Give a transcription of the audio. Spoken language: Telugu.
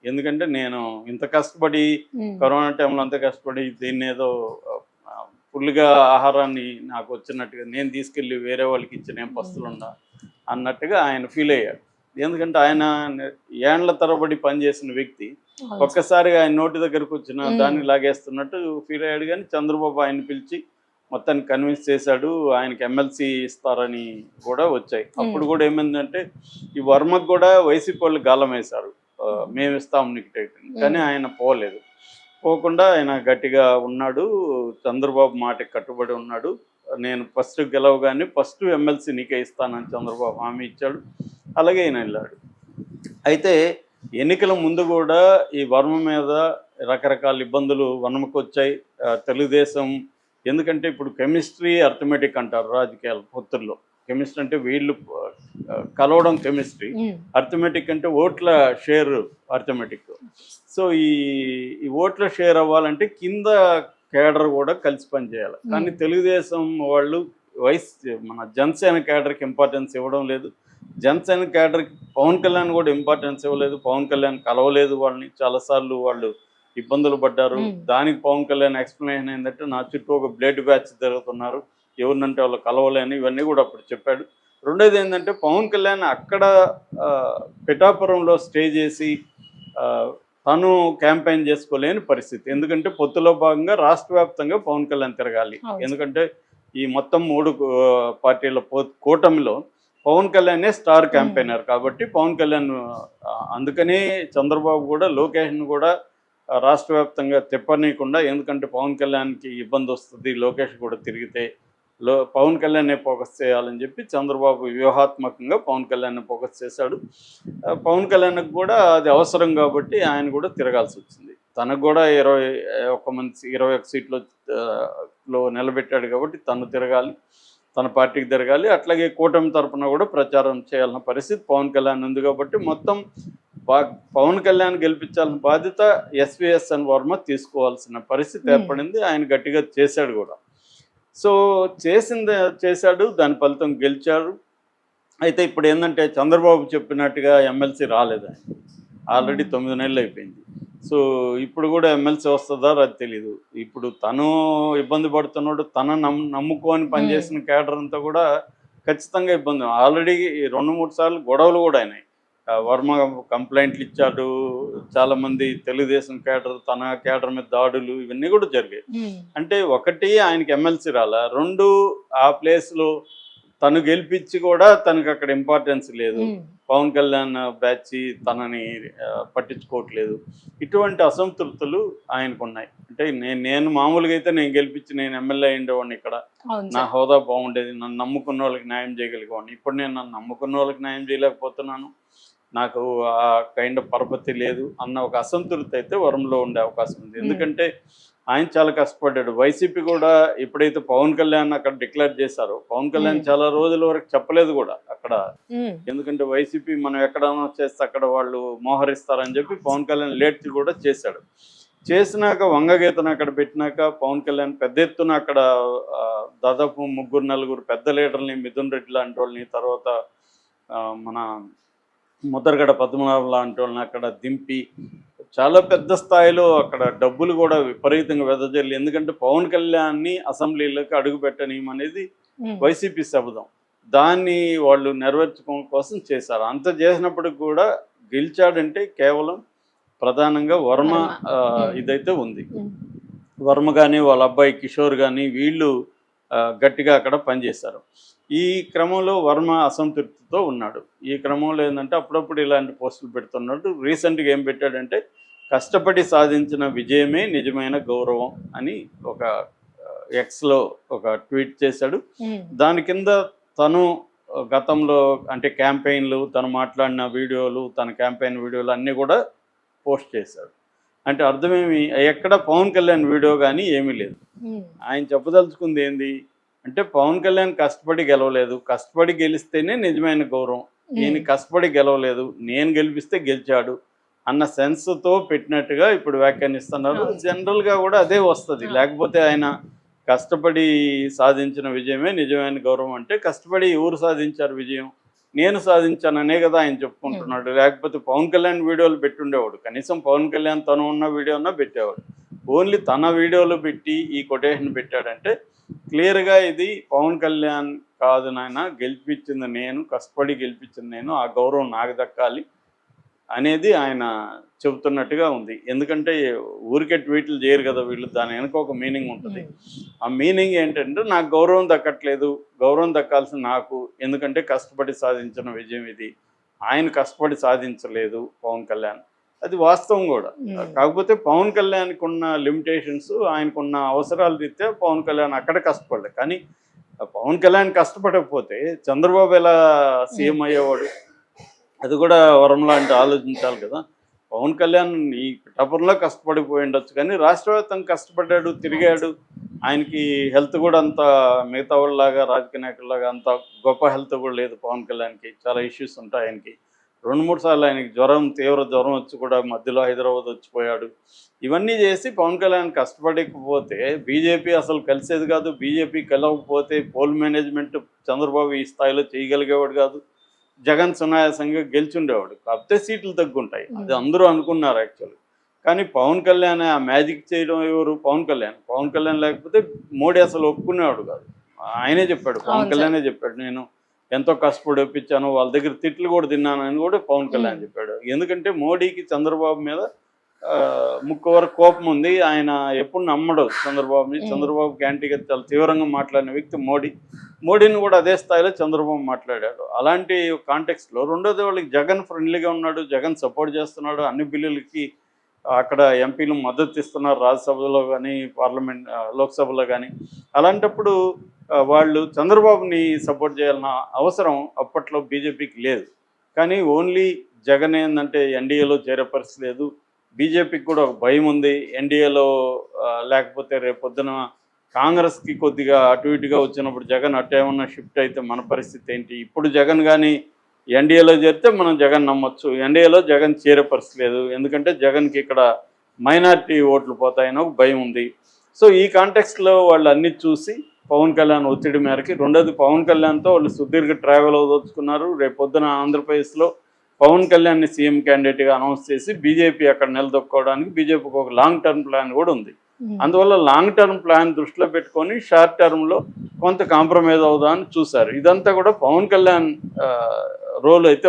ఎందుకంటే నేను ఇంత కష్టపడి కరోనా టైంలో అంత కష్టపడి దీన్ని ఏదో ఫుల్గా ఆహారాన్ని నాకు వచ్చినట్టుగా నేను తీసుకెళ్ళి వేరే వాళ్ళకి ఇచ్చిన ఏం పస్తులున్నా అన్నట్టుగా ఆయన ఫీల్ అయ్యాడు. ఎందుకంటే ఆయన ఏండ్ల తరబడి పనిచేసిన వ్యక్తి ఒక్కసారిగా ఆయన నోటి దగ్గరకు వచ్చిన దాన్ని లాగేస్తున్నట్టు ఫీల్ అయ్యాడు. కానీ చంద్రబాబు ఆయన పిలిచి మొత్తాన్ని కన్విన్స్ చేశాడు. ఆయనకి ఎమ్మెల్సీ ఇస్తారని కూడా వచ్చాయి. అప్పుడు కూడా ఏమైందంటే ఈ వర్మకు కూడా వైసీపీ వాళ్ళు గాలం వేశారు, మేము ఇస్తాం నీకు టికెట్, కానీ ఆయన పోలేదు. పోకుండా ఆయన గట్టిగా ఉన్నాడు, చంద్రబాబు మాటకి కట్టుబడి ఉన్నాడు. నేను ఫస్ట్ గెలవగానే ఫస్ట్ ఎమ్మెల్సీ నీకే ఇస్తానని చంద్రబాబు హామీ ఇచ్చాడు. అలాగే ఆయన వెళ్ళాడు. అయితే ఎన్నికల ముందు కూడా ఈ వర్మ మీద రకరకాల ఇబ్బందులు వర్మకు వచ్చాయి. తెలుగుదేశం ఎందుకంటే ఇప్పుడు కెమిస్ట్రీ అర్థమెటిక్ అంటారు రాజకీయాల పొత్తుల్లో. కెమిస్ట్రీ అంటే వీళ్ళు కలవడం కెమిస్ట్రీ, అర్థమెటిక్ అంటే ఓట్ల షేర్ అర్థమెటిక్. సో ఈ ఓట్ల షేర్ అవ్వాలంటే కింద కేడర్ కూడా కలిసి పనిచేయాలి. కానీ తెలుగుదేశం వాళ్ళు మన జనసేన కేడర్కి ఇంపార్టెన్స్ ఇవ్వడం లేదు. జనసేన కేడర్కి పవన్ కళ్యాణ్ కూడా ఇంపార్టెన్స్ ఇవ్వలేదు. పవన్ కళ్యాణ్ కలవలేదు వాళ్ళని, చాలాసార్లు వాళ్ళు ఇబ్బందులు పడ్డారు. దానికి పవన్ కళ్యాణ్ ఎక్స్ప్లెనేషన్ ఏంటంటే నా చుట్టూ ఒక బ్లేడ్ బ్యాచ్ తిరుగుతున్నారు, ఎవరినంటే వాళ్ళు కలవలేని, ఇవన్నీ కూడా అప్పుడు చెప్పాడు. రెండోది ఏంటంటే పవన్ కళ్యాణ్ అక్కడ పిఠాపురంలో స్టే చేసి తను క్యాంపెయిన్ చేసుకోలేని పరిస్థితి. ఎందుకంటే పొత్తులో భాగంగా రాష్ట్ర వ్యాప్తంగా పవన్ కళ్యాణ్ తిరగాలి. ఎందుకంటే ఈ మొత్తం 3 పార్టీల కూటమిలో పవన్ కళ్యాణే స్టార్ క్యాంపెయినర్ కాబట్టి పవన్ కళ్యాణ్, అందుకనే చంద్రబాబు కూడా లోకేష్ను కూడా రాష్ట్ర వ్యాప్తంగా తిప్పనీయకుండా, ఎందుకంటే పవన్ కళ్యాణ్కి ఇబ్బంది వస్తుంది లోకేష్ కూడా తిరిగితే, పవన్ కళ్యాణ్నే ఫోకస్ చేయాలని చెప్పి చంద్రబాబు వ్యూహాత్మకంగా పవన్ కళ్యాణ్ని ఫోకస్ చేశాడు. పవన్ కళ్యాణ్కి కూడా అది అవసరం కాబట్టి ఆయన కూడా తిరగాల్సి వచ్చింది. తనకు కూడా 21 సీట్లో నిలబెట్టాడు కాబట్టి తను తిరగాలి, తన పార్టీకి తిరగాలి. అట్లాగే కూటమి తరఫున కూడా ప్రచారం చేయాలన్న పరిస్థితి పవన్ కళ్యాణ్ ఉంది కాబట్టి మొత్తం పవన్ కళ్యాణ్ గెలిపించాల్సిన బాధ్యత ఎస్విఎస్ఎన్ వర్మ తీసుకోవాల్సిన పరిస్థితి ఏర్పడింది. ఆయన గట్టిగా చేశాడు కూడా. సో చేశాడు, దాని ఫలితం గెలిచాడు. అయితే ఇప్పుడు ఏంటంటే చంద్రబాబు చెప్పినట్టుగా ఎమ్మెల్సీ రాలేదు, ఆయన ఆల్రెడీ 9 నెలలు అయిపోయింది. సో ఇప్పుడు కూడా ఎమ్మెల్సీ వస్తుందా అది తెలీదు. ఇప్పుడు తను ఇబ్బంది పడుతున్నాడు, తన నమ్ముకొని పనిచేసిన కేడర్ అంతా కూడా ఖచ్చితంగా ఇబ్బంది. ఆల్రెడీ 2-3 సార్లు గొడవలు కూడా అయినాయి. వర్మ కంప్లైంట్లు ఇచ్చాడు, చాలామంది తెలుగుదేశం కేడర్ తన కేడర్ మీద దాడులు ఇవన్నీ కూడా జరిగాయి. అంటే ఒకటి ఆయనకి ఎమ్మెల్సీ రాలా, 2 ఆ ప్లేస్లో తను గెలిపించి కూడా తనకు అక్కడ ఇంపార్టెన్స్ లేదు, పవన్ కళ్యాణ్ బ్యాచ్ తనని పట్టించుకోవట్లేదు. ఇటువంటి అసంతృప్తులు ఆయనకు ఉన్నాయి. అంటే నేను మామూలుగా అయితే నేను గెలిపించి నేను ఎమ్మెల్యే అయ్యేవాడిని, ఇక్కడ నా హోదా బాగుండేది, నన్ను నమ్ముకున్న వాళ్ళకి న్యాయం చేయగలిగేవాడిని. ఇప్పుడు నేను నన్ను నమ్ముకున్న వాళ్ళకి న్యాయం చేయలేకపోతున్నాను, నాకు ఆ కైండ్ ఆఫ్ పరపతి లేదు అన్న ఒక అసంతృప్తి అయితే వరంలో ఉండే అవకాశం ఉంది. ఎందుకంటే ఆయన చాలా కష్టపడ్డాడు. వైసీపీ కూడా ఎప్పుడైతే పవన్ కళ్యాణ్ అక్కడ డిక్లేర్ చేశారో, పవన్ కళ్యాణ్ చాలా రోజుల వరకు చెప్పలేదు కూడా అక్కడ. ఎందుకంటే వైసీపీ మనం ఎక్కడైనా చేస్తే అక్కడ వాళ్ళు మోహరిస్తారని చెప్పి పవన్ కళ్యాణ్ లేట్ కూడా చేశాడు. చేసినాక వంగగీతను అక్కడ పెట్టినాక పవన్ కళ్యాణ్ పెద్ద ఎత్తున అక్కడ దాదాపు 3-4 పెద్ద లీడర్ని, మిథున్ రెడ్డి లాంటి వాళ్ళని, తర్వాత మన ముద్రగడ పద్మనాభం లాంటి వాళ్ళని అక్కడ దింపి చాలా పెద్ద స్థాయిలో అక్కడ డబ్బులు కూడా విపరీతంగా వెదజల్లి, ఎందుకంటే పవన్ కళ్యాణ్ని అసెంబ్లీలోకి అడుగు పెట్టనీయమనేది వైసీపీ శబ్దం, దాన్ని వాళ్ళు నెరవేర్చుకోవడం కోసం చేశారు. అంత చేసినప్పటికి కూడా గెలిచాడంటే కేవలం ప్రధానంగా వర్మ ఇదైతే ఉంది. వర్మ కానీ వాళ్ళ అబ్బాయి కిషోర్ కానీ వీళ్ళు గట్టిగా అక్కడ పనిచేశారు. ఈ క్రమంలో వర్మ అసంతృప్తితో ఉన్నాడు. ఈ క్రమంలో ఏంటంటే అప్పుడప్పుడు ఇలాంటి పోస్టులు పెడుతున్నాడు. రీసెంట్గా ఏం పెట్టాడంటే కష్టపడి సాధించిన విజయమే నిజమైన గౌరవం అని ఒక ఎక్స్లో ఒక ట్వీట్ చేశాడు. దాని కింద తను గతంలో అంటే క్యాంపెయిన్లు, తను మాట్లాడిన వీడియోలు, తన క్యాంపెయిన్ వీడియోలు అన్నీ కూడా పోస్ట్ చేశాడు. అంటే అర్థమేమి, ఎక్కడ పవన్ కళ్యాణ్ వీడియో కానీ ఏమీ లేదు. ఆయన చెప్పదలుచుకుంది ఏంది అంటే పవన్ కళ్యాణ్ కష్టపడి గెలవలేదు, కష్టపడి గెలిస్తేనే నిజమైన గౌరవం, నేను కష్టపడి గెలవలేదు, నేను గెలిపిస్తే గెలిచాడు అన్న సెన్స్తో పెట్టినట్టుగా ఇప్పుడు వ్యాఖ్యానిస్తున్నారు. జనరల్గా కూడా అదే వస్తుంది. లేకపోతే ఆయన కష్టపడి సాధించిన విజయమే నిజమైన గౌరవం అంటే కష్టపడి ఎవరు సాధించారు విజయం? నేను సాధించాననే కదా ఆయన చెప్పుకుంటున్నాడు. లేకపోతే పవన్ కళ్యాణ్ వీడియోలు పెట్టుండేవాడు, కనీసం పవన్ కళ్యాణ్ తను ఉన్న వీడియోనా పెట్టేవాడు. ఓన్లీ తన వీడియోలు పెట్టి ఈ కొటేషన్ పెట్టాడంటే క్లియర్గా ఇది పవన్ కళ్యాణ్ కాదు నాయన, గెలిపించింది నేను, కష్టపడి గెలిపించింది నేను, ఆ గౌరవం నాకు దక్కాలి అనేది ఆయన చెబుతున్నట్టుగా ఉంది. ఎందుకంటే ఊరికే ట్వీట్లు చేయరు కదా వీళ్ళు, దాని వెనుక ఒక మీనింగ్ ఉంటుంది. ఆ మీనింగ్ ఏంటంటే నాకు గౌరవం దక్కట్లేదు, గౌరవం దక్కాల్సిన నాకు, ఎందుకంటే కష్టపడి సాధించిన విజయం ఇది, ఆయన కష్టపడి సాధించలేదు పవన్ కళ్యాణ్, అది వాస్తవం కూడా. కాకపోతే పవన్ కళ్యాణ్కి ఉన్న లిమిటేషన్స్, ఆయనకున్న అవసరాల రీత్యా పవన్ కళ్యాణ్ అక్కడ కష్టపడలేదు. కానీ పవన్ కళ్యాణ్ కష్టపడకపోతే చంద్రబాబు ఎలా సీఎం అయ్యేవాడు? అది కూడా వరం లాంటి ఆలోచించాలి కదా. పవన్ కళ్యాణ్ ఈ పిఠాపురంలో కష్టపడిపోయి ఉండొచ్చు, కానీ రాష్ట్ర వ్యాప్తంగా కష్టపడ్డాడు, తిరిగాడు. ఆయనకి హెల్త్ కూడా అంత మిగతా వాళ్ళలాగా రాజకీయ నాయకుల్లాగా అంత గొప్ప హెల్త్ కూడా లేదు పవన్ కళ్యాణ్కి, చాలా ఇష్యూస్ ఉంటాయి ఆయనకి. 2-3 సార్లు ఆయనకి తీవ్ర జ్వరం వచ్చి కూడా మధ్యలో హైదరాబాద్ వచ్చిపోయాడు. ఇవన్నీ చేసి పవన్ కళ్యాణ్ కష్టపడకపోతే బీజేపీ అసలు కలిసేది కాదు. బీజేపీ కలవకపోతే పోల్ మేనేజ్మెంట్ చంద్రబాబు ఈ స్థాయిలో చేయగలిగేవాడు కాదు. జగన్ సునాయాసంగా గెలిచుండేవాడు. కాకపోతే సీట్లు తగ్గుంటాయి, అది అందరూ అనుకున్నారు యాక్చువల్లీ. కానీ పవన్ కళ్యాణ్ ఆ మ్యాజిక్ చేయడం ఎవరు? పవన్ కళ్యాణ్. పవన్ కళ్యాణ్ లేకపోతే మోడీ అసలు ఒప్పుకునేవాడు కాదు. ఆయనే చెప్పాడు, పవన్ కళ్యాణే చెప్పాడు, నేను ఎంతో కష్టపడి ఒప్పించాను, వాళ్ళ దగ్గర తిట్లు కూడా తిన్నాను అని కూడా పవన్ కళ్యాణ్ చెప్పాడు. ఎందుకంటే మోడీకి చంద్రబాబు మీద ముక్కు వరకు కోపం ఉంది. ఆయన ఎప్పుడు నమ్మడు చంద్రబాబుని. చంద్రబాబుకి యాంటీగా చాలా తీవ్రంగా మాట్లాడిన వ్యక్తి మోడీని కూడా అదే స్థాయిలో చంద్రబాబు మాట్లాడాడు. అలాంటి కాంటెక్స్ట్లో రెండోది వాళ్ళకి జగన్ ఫ్రెండ్లీగా ఉన్నాడు, జగన్ సపోర్ట్ చేస్తున్నాడు, అన్ని బిల్లులకి అక్కడ ఎంపీలు మద్దతు ఇస్తున్నారు, రాజ్యసభలో కానీ లోక్సభలో కానీ. అలాంటప్పుడు వాళ్ళు చంద్రబాబుని సపోర్ట్ చేయాలన్న అవసరం అప్పట్లో బీజేపీకి లేదు. కానీ ఓన్లీ జగన్ ఏంటంటే ఎన్డీఏలో చేరే పరిస్థితి లేదు, బీజేపీకి కూడా ఒక భయం ఉంది. ఎన్డీఏలో లేకపోతే రేపొద్దున కాంగ్రెస్కి కొద్దిగా అటు ఇటుగా వచ్చినప్పుడు జగన్ అట్టేమన్నా షిఫ్ట్ అయితే మన పరిస్థితి ఏంటి? ఇప్పుడు జగన్ కానీ ఎన్డీఏలో చేరితే మనం జగన్ నమ్మొచ్చు, ఎన్డీఏలో జగన్ చేరే పరిస్థితి లేదు, ఎందుకంటే జగన్కి ఇక్కడ మైనారిటీ ఓట్లు పోతాయని ఒక భయం ఉంది. సో ఈ కాంటెక్స్ట్లో వాళ్ళు అన్ని చూసి పవన్ కళ్యాణ్ ఒత్తిడి మేరకి, రెండోది పవన్ కళ్యాణ్తో వాళ్ళు సుదీర్ఘ ట్రావెల్ అవదలుచుకున్నారు. రేపొద్దున ఆంధ్రప్రదేశ్లో పవన్ కళ్యాణ్ని సీఎం క్యాండిడేట్గా అనౌన్స్ చేసి బీజేపీ అక్కడ నిలదొక్కోవడానికి బీజేపీకి ఒక లాంగ్ టర్మ్ ప్లాన్ కూడా ఉంది. అందువల్ల లాంగ్ టర్మ్ ప్లాన్ దృష్టిలో పెట్టుకొని షార్ట్ టర్మ్లో కొంత కాంప్రమైజ్ అవుదామని చూశారు. ఇదంతా కూడా పవన్ కళ్యాణ్ రోల్ అయితే